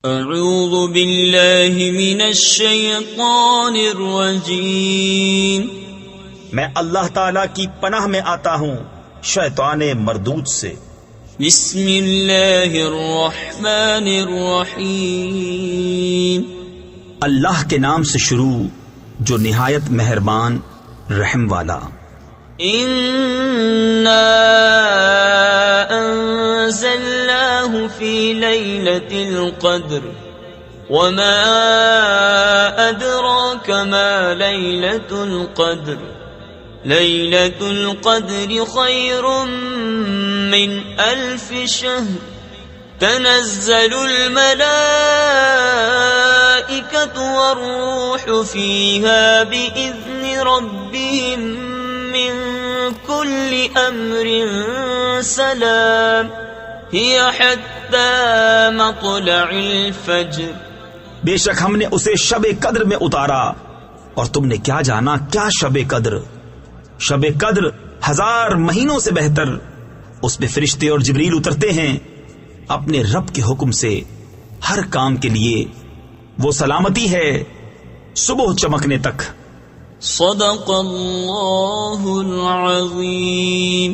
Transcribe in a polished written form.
اعوذ باللہ من الشیطان الرجیم، میں اللہ تعالی کی پناہ میں آتا ہوں شیطان مردود سے۔ بسم اللہ الرحمن الرحیم، اللہ کے نام سے شروع جو نہایت مہربان رحم والا۔ انا انزلناه في ليلة القدر وما ادراك ما ليلة القدر ليلة القدر خير من 1000 شهر تنزل الملائكة والروح فيها بإذن ربهم من كل أمر سلام هي حتى مطلع الفجر۔ بے شک ہم نے اسے شب قدر میں اتارا، اور تم نے کیا جانا کیا شب قدر؟ شب قدر 1000 مہینوں سے بہتر۔ اس میں فرشتے اور جبریل اترتے ہیں اپنے رب کے حکم سے ہر کام کے لیے، وہ سلامتی ہے صبح چمکنے تک۔ صدق اللہ العظیم۔